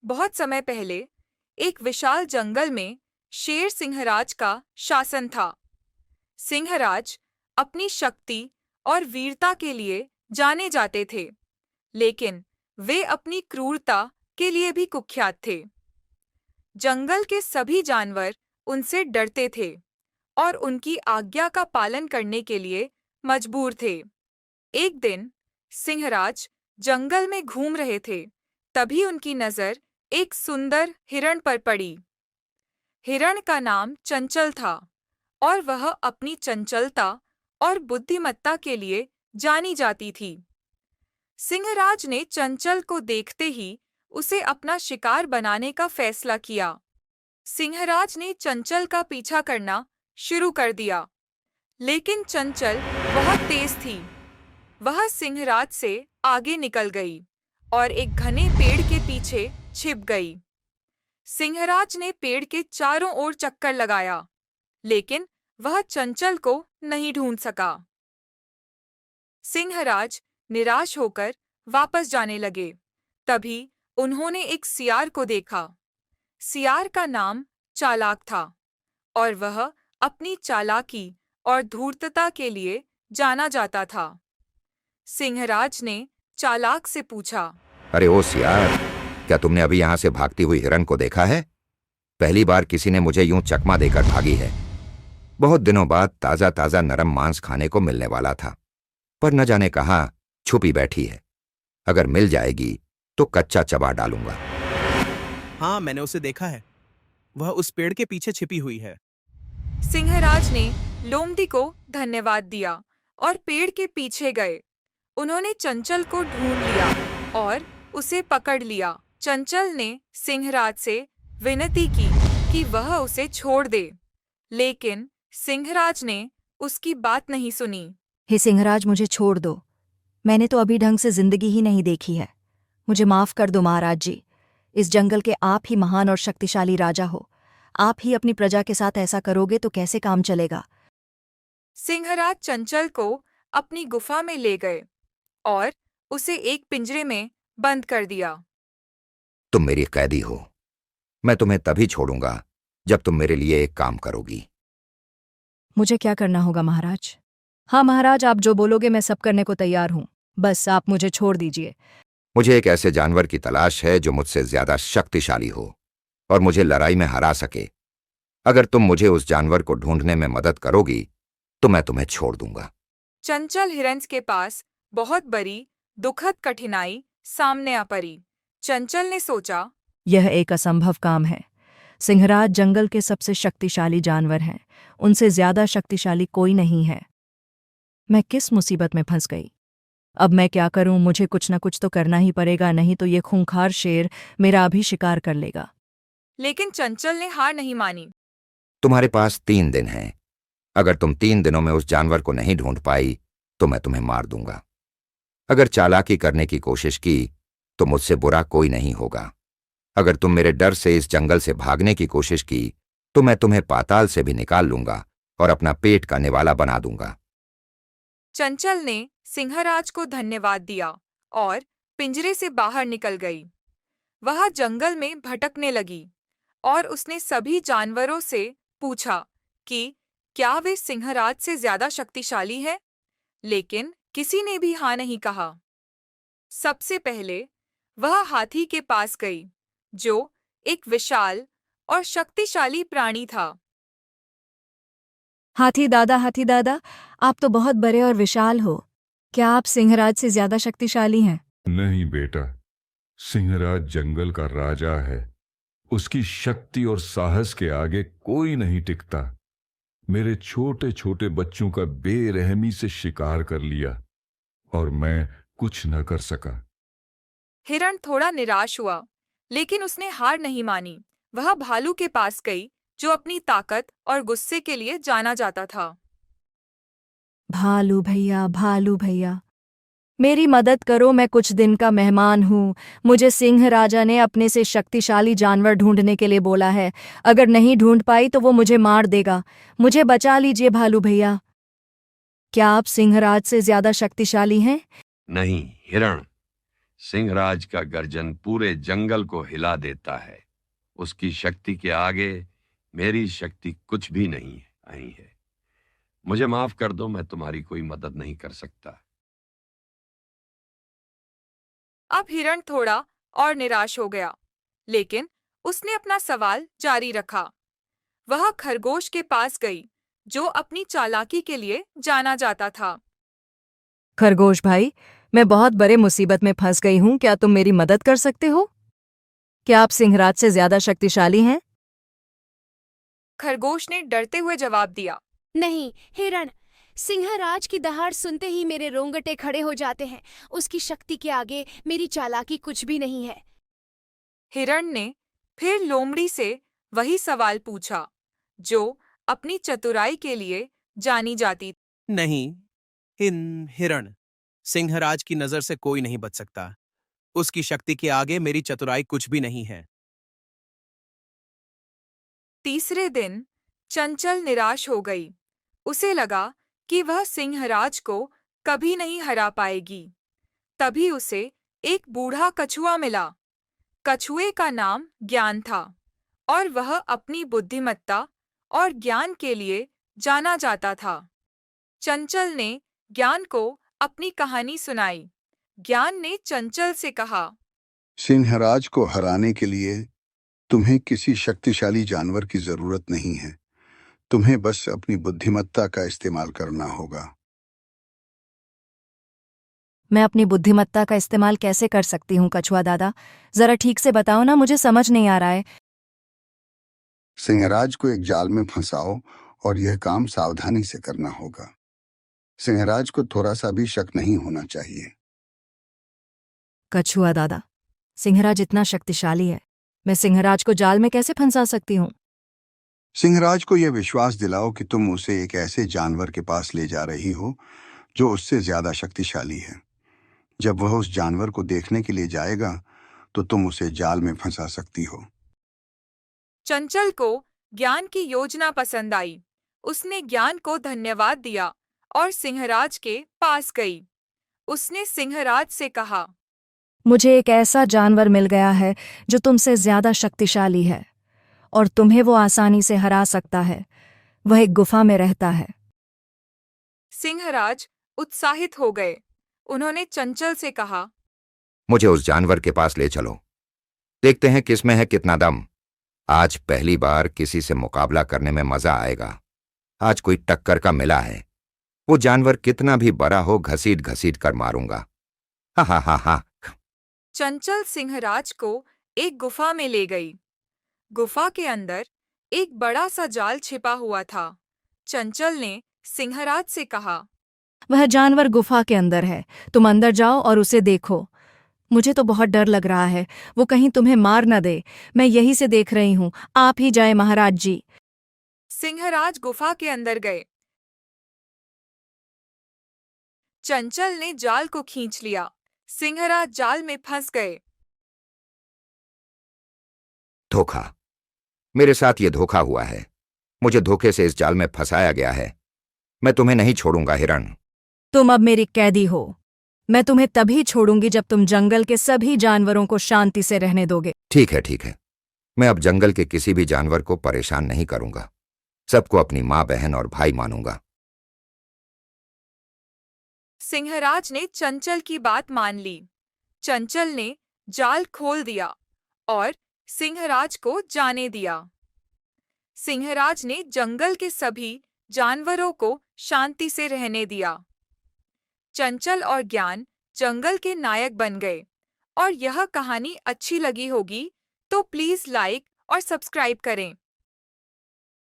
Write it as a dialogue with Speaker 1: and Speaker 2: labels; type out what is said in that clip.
Speaker 1: बहुत समय पहले एक विशाल जंगल में शेर सिंहराज का शासन था। सिंहराज अपनी शक्ति और वीरता के लिए जाने जाते थे, लेकिन वे अपनी क्रूरता के लिए भी कुख्यात थे। जंगल के सभी जानवर उनसे डरते थे और उनकी आज्ञा का पालन करने के लिए मजबूर थे। एक दिन सिंहराज जंगल में घूम रहे थे, तभी उनकी नजर एक सुंदर हिरण पर पड़ी। हिरण का नाम चंचल था और वह अपनी चंचलता और बुद्धिमत्ता के लिए जानी जाती थी। सिंहराज ने चंचल को देखते ही उसे अपना शिकार बनाने का फैसला किया। सिंहराज ने चंचल का पीछा करना शुरू कर दिया, लेकिन चंचल बहुत तेज थी। वह सिंहराज से आगे निकल गई और एक घने पेड़ के पीछे छिप गई। सिंहराज ने पेड़ के चारों ओर चक्कर लगाया, लेकिन वह चंचल को नहीं ढूंढ सका। सिंहराज निराश होकर वापस जाने लगे। तभी उन्होंने एक सियार को देखा। सियार का नाम चालाक था और वह अपनी चालाकी और धूर्तता के लिए जाना जाता था। सिंहराज ने चालाक से पूछा,
Speaker 2: अरे ओ सियार, क्या तुमने अभी यहाँ से भागती हुई हिरण को देखा है? पहली बार किसी ने मुझे यूं चकमा देकर भागी है। बहुत दिनों बाद ताजा ताजा नरम मांस खाने को मिलने वाला था, पर न जाने कहाँ छुपी बैठी है। अगर मिल जाएगी तो कच्चा चबा डालूंगा।
Speaker 3: हाँ, मैंने उसे देखा है। वह उस पेड़ के पीछे छिपी हुई है।
Speaker 1: सिंहराज ने लोमड़ी को धन्यवाद दिया और पेड़ के पीछे गए। उन्होंने चंचल को ढूंढ लिया और उसे पकड़ लिया। चंचल ने सिंहराज से विनती की कि वह उसे छोड़ दे, लेकिन सिंहराज ने उसकी बात नहीं सुनी।
Speaker 4: हे सिंहराज, मुझे छोड़ दो। मैंने तो अभी ढंग से जिंदगी ही नहीं देखी है। मुझे माफ कर दो महाराज जी। इस जंगल के आप ही महान और शक्तिशाली राजा हो। आप ही अपनी प्रजा के साथ ऐसा करोगे तो कैसे काम चलेगा?
Speaker 1: सिंहराज चंचल को अपनी गुफा में ले गए और उसे एक पिंजरे में बंद कर दिया।
Speaker 2: तुम मेरी कैदी हो। मैं तुम्हें तभी छोड़ूंगा जब तुम मेरे लिए एक काम करोगी।
Speaker 4: मुझे क्या करना होगा महाराज? हाँ महाराज, आप जो बोलोगे मैं सब करने को तैयार हूँ। बस आप मुझे छोड़ दीजिए।
Speaker 2: मुझे एक ऐसे जानवर की तलाश है जो मुझसे ज्यादा शक्तिशाली हो और मुझे लड़ाई में हरा सके। अगर तुम मुझे उस जानवर को ढूंढने में मदद करोगी तो मैं तुम्हें छोड़ दूंगा।
Speaker 1: चंचल हिरण के पास बहुत बड़ी दुखद कठिनाई सामने आ पड़ी। चंचल ने सोचा,
Speaker 4: यह एक असंभव काम है। सिंहराज जंगल के सबसे शक्तिशाली जानवर हैं। उनसे ज्यादा शक्तिशाली कोई नहीं है। मैं किस मुसीबत में फंस गई? अब मैं क्या करूं? मुझे कुछ न कुछ तो करना ही पड़ेगा, नहीं तो ये खूंखार शेर मेरा अभी शिकार कर लेगा।
Speaker 1: लेकिन चंचल ने हार नहीं मानी।
Speaker 2: तुम्हारे पास 3 दिन हैं। अगर तुम 3 दिनों में उस जानवर को नहीं ढूंढ पाई तो मैं तुम्हें मार दूंगा। अगर चालाकी करने की कोशिश की तो मुझसे बुरा कोई नहीं होगा। अगर तुम मेरे डर से इस जंगल से भागने की कोशिश की तो मैं तुम्हें पाताल से भी निकाल लूंगा और अपना पेट का निवाला बना दूंगा।
Speaker 1: चंचल ने सिंहराज को धन्यवाद दिया और पिंजरे से बाहर निकल गई। वह जंगल में भटकने लगी और उसने सभी जानवरों से पूछा कि क्या वे सिंहराज से ज्यादा शक्तिशाली हैं, लेकिन किसी ने भी हाँ नहीं कहा। सबसे पहले वह हाथी के पास गई, जो एक विशाल और शक्तिशाली प्राणी था।
Speaker 4: हाथी दादा, आप तो बहुत बड़े और विशाल हो। क्या आप सिंहराज से ज्यादा शक्तिशाली हैं?
Speaker 5: नहीं बेटा, सिंहराज जंगल का राजा है। उसकी शक्ति और साहस के आगे कोई नहीं टिकता। मेरे छोटे छोटे बच्चों का बेरहमी से शिकार कर लिया और मैं कुछ न कर सका।
Speaker 1: हिरण थोड़ा निराश हुआ, लेकिन उसने हार नहीं मानी। वह भालू के पास गई, जो अपनी ताकत और गुस्से के लिए जाना जाता था।
Speaker 4: भालू भैया, मेरी मदद करो। मैं कुछ दिन का मेहमान हूँ। मुझे सिंह राजा ने अपने से शक्तिशाली जानवर ढूंढने के लिए बोला है। अगर नहीं ढूंढ पाई तो वो मुझे मार देगा। मुझे बचा लीजिए भालू भैया। क्या आप सिंहराज से ज्यादा शक्तिशाली हैं?
Speaker 6: नहीं हिरण, सिंहराज का गर्जन पूरे जंगल को हिला देता है। उसकी शक्ति के आगे मेरी शक्ति कुछ भी नहीं है। मुझे माफ कर दो, मैं तुम्हारी कोई मदद नहीं कर सकता।
Speaker 1: अब हिरण थोड़ा और निराश हो गया, लेकिन उसने अपना सवाल जारी रखा। वह खरगोश के पास गई, जो अपनी चालाकी के लिए जाना जाता था।
Speaker 4: खरगोश भाई, मैं बहुत बड़े मुसीबत में फंस गई हूँ, क्या तुम मेरी मदद कर सकते हो? क्या आप सिंहराज से ज्यादा शक्तिशाली हैं?
Speaker 1: खरगोश ने डरते हुए जवाब दिया।
Speaker 7: नहीं हिरण, सिंहराज की दहाड़ सुनते ही मेरे रोंगटे खड़े हो जाते हैं। उसकी शक्ति के आगे मेरी चालाकी कुछ भी नहीं है।
Speaker 1: हिरण ने फिर लोमड़ी से वही सवाल पूछा, जो अपनी चतुराई के लिए जानी जाती।
Speaker 3: नहीं हिरण, सिंहराज की नजर से कोई नहीं बच सकता। उसकी शक्ति के आगे मेरी चतुराई कुछ भी नहीं है।
Speaker 1: तीसरे दिन चंचल निराश हो गई। उसे लगा कि वह सिंहराज को कभी नहीं हरा पाएगी। तभी उसे एक बूढ़ा कछुआ मिला। कछुए का नाम ज्ञान था और वह अपनी बुद्धिमत्ता और ज्ञान के लिए जाना जाता था। चंचल ने ज्ञान को अपनी कहानी सुनाई। ज्ञान ने चंचल से कहा,
Speaker 8: सिंहराज को हराने के लिए तुम्हें किसी शक्तिशाली जानवर की जरूरत नहीं है। तुम्हें बस अपनी बुद्धिमत्ता का इस्तेमाल करना होगा।
Speaker 4: मैं अपनी बुद्धिमत्ता का इस्तेमाल कैसे कर सकती हूँ कछुआ दादा? जरा ठीक से बताओ ना, मुझे समझ नहीं आ रहा है।
Speaker 8: सिंहराज को एक जाल में फंसाओ और यह काम सावधानी से करना होगा। सिंहराज को थोड़ा सा भी शक नहीं होना चाहिए।
Speaker 4: कछुआ दादा, सिंहराज इतना शक्तिशाली है, मैं सिंहराज को जाल में कैसे फंसा सकती हूँ?
Speaker 8: सिंहराज को यह विश्वास दिलाओ कि तुम उसे एक ऐसे जानवर के पास ले जा रही हो जो उससे ज्यादा शक्तिशाली है। जब वह उस जानवर को देखने के लिए जाएगा तो तुम उसे जाल में फंसा सकती हो।
Speaker 1: चंचल को ज्ञान की योजना पसंद आई। उसने ज्ञान को धन्यवाद दिया और सिंहराज के पास गई। उसने सिंहराज से कहा,
Speaker 4: मुझे एक ऐसा जानवर मिल गया है जो तुमसे ज्यादा शक्तिशाली है और तुम्हें वो आसानी से हरा सकता है। वह एक गुफा में रहता है।
Speaker 1: सिंहराज उत्साहित हो गए। उन्होंने चंचल से कहा,
Speaker 2: मुझे उस जानवर के पास ले चलो, देखते हैं किसमें है कितना दम। आज पहली बार किसी से मुकाबला करने में मजा आएगा। आज कोई टक्कर का मिला है। वो जानवर कितना भी बड़ा हो, घसीट घसीट कर मारूंगा। हा हा हा हा।
Speaker 1: चंचल सिंहराज को एक गुफा में ले गई। गुफा के अंदर एक बड़ा सा जाल छिपा हुआ था। चंचल ने सिंहराज से कहा,
Speaker 4: वह जानवर गुफा के अंदर है, तुम अंदर जाओ और उसे देखो। मुझे तो बहुत डर लग रहा है, वो कहीं तुम्हें मार न दे। मैं यहीं से देख रही हूँ, आप ही जाए महाराज जी।
Speaker 1: सिंहराज गुफा के अंदर गए। चंचल ने जाल को खींच लिया। सिंहराज जाल में फंस गए।
Speaker 2: धोखा, मेरे साथ ये धोखा हुआ है। मुझे धोखे से इस जाल में फंसाया गया है। मैं तुम्हें नहीं छोड़ूंगा हिरण।
Speaker 4: तुम अब मेरी कैदी हो। मैं तुम्हें तभी छोड़ूंगी जब तुम जंगल के सभी जानवरों को शांति से रहने दोगे।
Speaker 2: ठीक है, ठीक है। मैं अब जंगल के किसी भी जानवर को परेशान नहीं करूंगा। सबको अपनी माँ, बहन और भाई मानूंगा।
Speaker 1: सिंहराज ने चंचल की बात मान ली। चंचल ने जाल खोल दिया और सिंहराज को जाने दिया। सिंहराज ने जंगल के सभी जानवरों को शांति से रहने दिया। चंचल और ज्ञान जंगल के नायक बन गए। और यह कहानी अच्छी लगी होगी तो प्लीज लाइक और सब्सक्राइब करें।